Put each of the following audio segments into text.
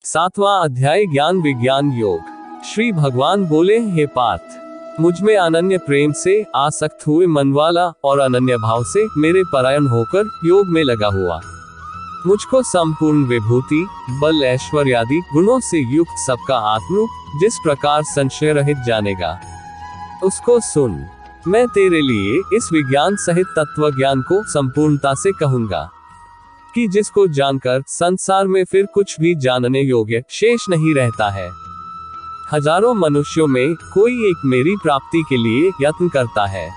7वां अध्याय ज्ञान विज्ञान योग। श्री भगवान बोले, हे पार्थ, मुझ में अनन्य प्रेम से आसक्त हुए मन वाला और अनन्य भाव से मेरे परायण होकर योग में लगा हुआ, मुझको संपूर्ण विभूति, बल, ऐश्वर्य आदि गुणों से युक्त सबका आत्मरूप जिस प्रकार संशय रहित जानेगा, उसको सुन। मैं तेरे लिए इस विज्ञान सहित तत्व ज्ञान को संपूर्णता से कहूंगा कि जिसको जानकर संसार में फिर कुछ भी जानने योग्य शेष नहीं रहता है। हजारों मनुष्यों में कोई एक मेरी प्राप्ति के लिए यत्न करता है,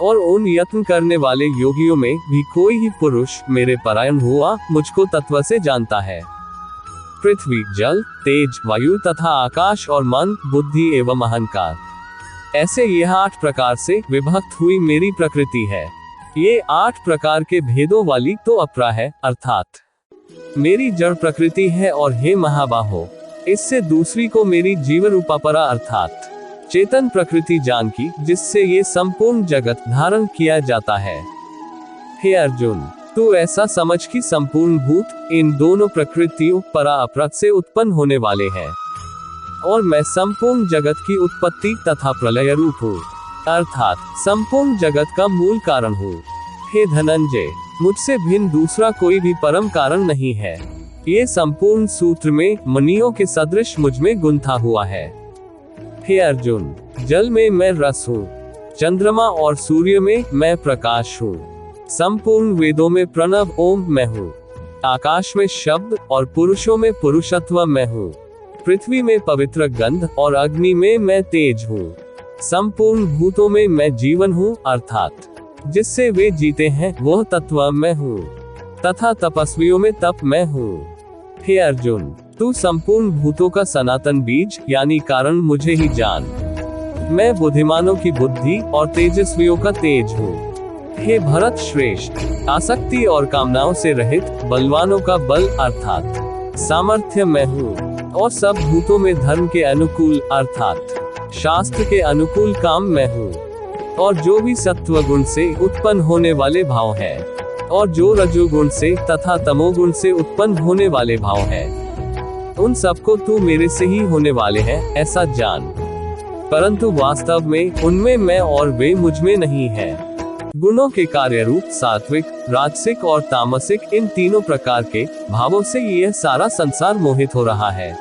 और उन यत्न करने वाले योगियों में भी कोई ही पुरुष मेरे परायण हुआ मुझको तत्व से जानता है। पृथ्वी, जल, तेज, वायु तथा आकाश और मन, बुद्धि एवं अहंकार, ऐसे यह 8 प्रकार से विभक्त हुई मेरी प्रकृति है। ये 8 प्रकार के भेदों वाली तो अपरा है, अर्थात मेरी जड़ प्रकृति है, और हे महाबाहो, इससे दूसरी को मेरी जीव रूपा परा अर्थात चेतन प्रकृति जान की, जिससे ये संपूर्ण जगत धारण किया जाता है। हे अर्जुन, तू ऐसा समझ कि संपूर्ण भूत इन दोनों प्रकृतियों परा अपरा से उत्पन्न होने वाले हैं, और मैं संपूर्ण जगत की उत्पत्ति तथा प्रलय रूप हूँ, अर्थात संपूर्ण जगत का मूल कारण हूँ। हे धनंजय, मुझसे भिन्न दूसरा कोई भी परम कारण नहीं है। ये संपूर्ण सूत्र में मणियों के सदृश मुझ में गुंथा हुआ है। हे अर्जुन, जल में मैं रस हूँ, चंद्रमा और सूर्य में मैं प्रकाश हूँ, संपूर्ण वेदों में प्रणव ओम मैं हूँ, आकाश में शब्द और पुरुषों में पुरुषत्व मैं हूँ, पृथ्वी में पवित्र गंध और अग्नि में मैं तेज हूँ, संपूर्ण भूतों में मैं जीवन हूँ, अर्थात जिससे वे जीते हैं वह तत्व मैं हूँ, तथा तपस्वियों में तप मैं हूँ। हे अर्जुन, तू संपूर्ण भूतों का सनातन बीज यानी कारण मुझे ही जान। मैं बुद्धिमानों की बुद्धि और तेजस्वियों का तेज हूँ। हे भरत श्रेष्ठ, आसक्ति और कामनाओं से रहित बलवानों का बल अर्थात सामर्थ्य मैं हूँ, और सब भूतों में धर्म के अनुकूल अर्थात शास्त्र के अनुकूल काम मैं हूँ, और जो भी सत्व गुण से उत्पन्न होने वाले भाव है, और जो रजोगुण से तथा तमोगुण से उत्पन्न होने वाले भाव है, उन सबको तू मेरे से ही होने वाले हैं ऐसा जान। परंतु वास्तव में उनमें मैं और वे मुझ में नहीं है। गुणों के कार्य रूप सात्विक, राजसिक और तामसिक इन तीनों प्रकार के भावों से यह सारा संसार मोहित हो रहा है।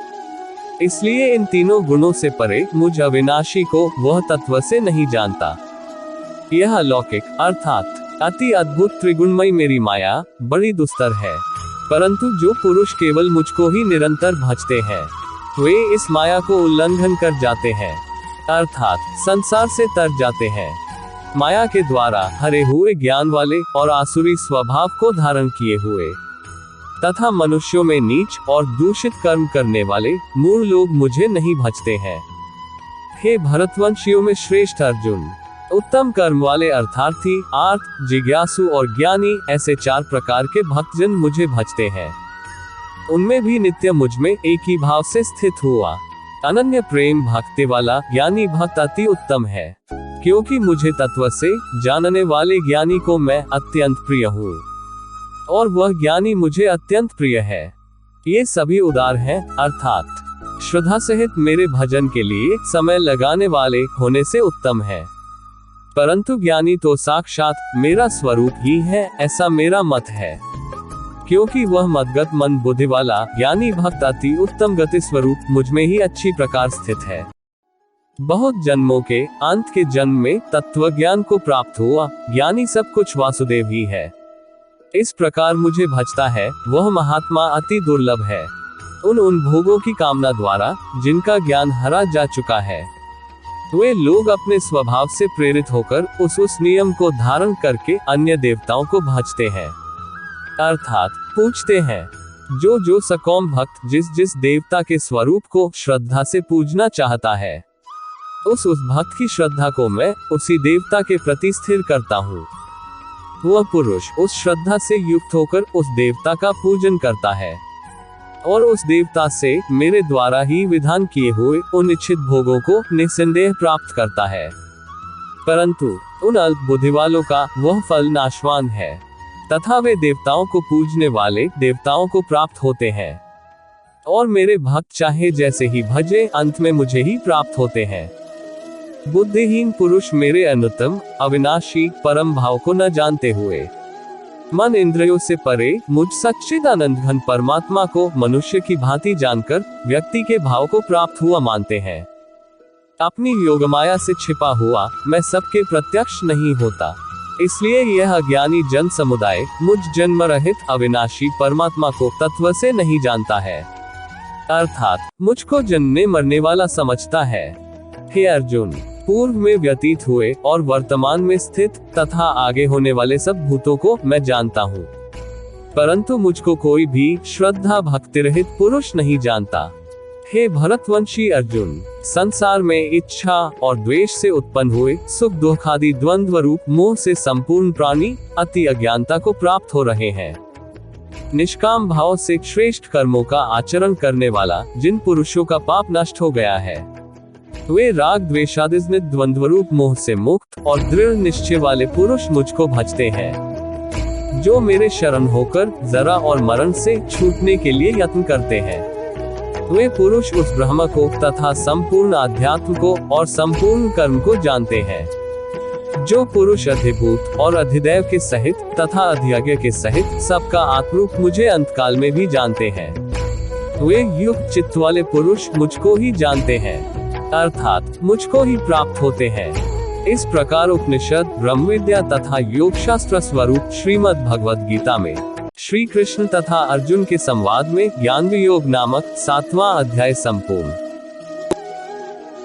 इसलिए इन तीनों गुणों से परे मुझ अविनाशी को वह तत्व से नहीं जानता। यह अलौकिक अर्थात अति अद्भुत त्रिगुणमयी मेरी माया बड़ी दुस्तर है, परंतु जो पुरुष केवल मुझको ही निरंतर भजते हैं, वे इस माया को उल्लंघन कर जाते हैं, अर्थात संसार से तर जाते हैं। माया के द्वारा हरे हुए ज्ञान वाले और आसुरी स्वभाव को धारण किए हुए तथा मनुष्यों में नीच और दूषित कर्म करने वाले मूढ़ लोग मुझे नहीं भजते हैं। हे भरतवंशियों में श्रेष्ठ अर्जुन, उत्तम कर्म वाले अर्थार्थी, आर्त, जिज्ञासु और ज्ञानी ऐसे 4 प्रकार के भक्तजन मुझे भजते हैं। उनमें भी नित्य मुझ में एक ही भाव से स्थित हुआ अनन्य प्रेम भक्ति वाला ज्ञानी भक्त अति उत्तम है, क्योंकि मुझे तत्व से जानने वाले ज्ञानी को मैं अत्यंत प्रिय हूँ, और वह ज्ञानी मुझे अत्यंत प्रिय है। ये सभी उदार हैं, अर्थात श्रद्धा सहित मेरे भजन के लिए समय लगाने वाले होने से उत्तम है। परंतु ज्ञानी तो साक्षात मेरा स्वरूप ही है ऐसा मेरा मत है, क्योंकि वह मदगत मन बुद्धि वाला ज्ञानी भक्त अति उत्तम गति स्वरूप मुझ में ही अच्छी प्रकार स्थित है। बहुत जन्मों के अंत के जन्म में तत्व ज्ञान को प्राप्त हुआ ज्ञानी सब कुछ वासुदेव ही है। इस प्रकार मुझे भजता है वह महात्मा अति दुर्लभ है। उन भोगों की कामना द्वारा जिनका ज्ञान हरा जा चुका है, वे लोग अपने स्वभाव से प्रेरित होकर उस नियम को धारण करके अन्य देवताओं को भजते हैं, अर्थात पूजते हैं। जो सकौम भक्त जिस देवता के स्वरूप को श्रद्धा से पूजना चाहता है, उस भक्त की श्रद्धा को मैं उसी देवता के प्रति स्थिर करता हूँ। वह पुरुष उस श्रद्धा से युक्त होकर उस देवता का पूजन करता है, और उस देवता से मेरे द्वारा ही विधान किए हुए उन इच्छित भोगों को निसंदेह प्राप्त करता है। परंतु उन अल्प बुद्धि वालों का वह फल नाशवान है, तथा वे देवताओं को पूजने वाले देवताओं को प्राप्त होते हैं। और मेरे भक्त चाहे जैसे ही भजे अंत में मुझे ही प्राप्त होते हैं। बुद्धिहीन पुरुष मेरे अनुत्तम अविनाशी परम भाव को न जानते हुए मन इंद्रियों से परे मुझ सच्चिदानंद घन परमात्मा को मनुष्य की भांति जानकर व्यक्ति के भाव को प्राप्त हुआ मानते हैं। अपनी योगमाया से छिपा हुआ मैं सबके प्रत्यक्ष नहीं होता, इसलिए यह अज्ञानी जन समुदाय मुझ जन्म रहित अविनाशी परमात्मा को तत्व से नहीं जानता है, अर्थात मुझको जन्मने मरने वाला समझता है। हे अर्जुन, पूर्व में व्यतीत हुए और वर्तमान में स्थित तथा आगे होने वाले सब भूतों को मैं जानता हूँ, परंतु मुझको कोई भी श्रद्धा भक्ति रहित पुरुष नहीं जानता। हे भरतवंशी अर्जुन, संसार में इच्छा और द्वेष से उत्पन्न हुए सुख दुख आदि द्वंद्व रूप मोह से संपूर्ण प्राणी अति अज्ञानता को प्राप्त हो रहे हैं। निष्काम भाव से श्रेष्ठ कर्मों का आचरण करने वाला जिन पुरुषों का पाप नष्ट हो गया है, वे राग द्वेषादिजनित द्वंद्व रूप मोह से मुक्त और दृढ़ निश्चय वाले पुरुष मुझको भजते हैं, जो मेरे शरण होकर जरा और मरण से छूटने के लिए यत्न करते हैं। वे पुरुष उस ब्रह्म को तथा संपूर्ण अध्यात्म को और संपूर्ण कर्म को जानते हैं। जो पुरुष अधिभूत और अधिदैव के सहित तथा अधियज्ञ के सहित सबका आत्मरूप मुझे अंतकाल में भी जानते हैं, वे युक्त चित्त वाले पुरुष मुझको ही जानते हैं, अर्थात मुझको ही प्राप्त होते हैं। इस प्रकार उपनिषद ब्रह्म विद्या तथा योग शास्त्र स्वरूप श्रीमद् भगवद गीता में श्री कृष्ण तथा अर्जुन के संवाद में ज्ञान वियोग नामक 7वां अध्याय संपूर्ण।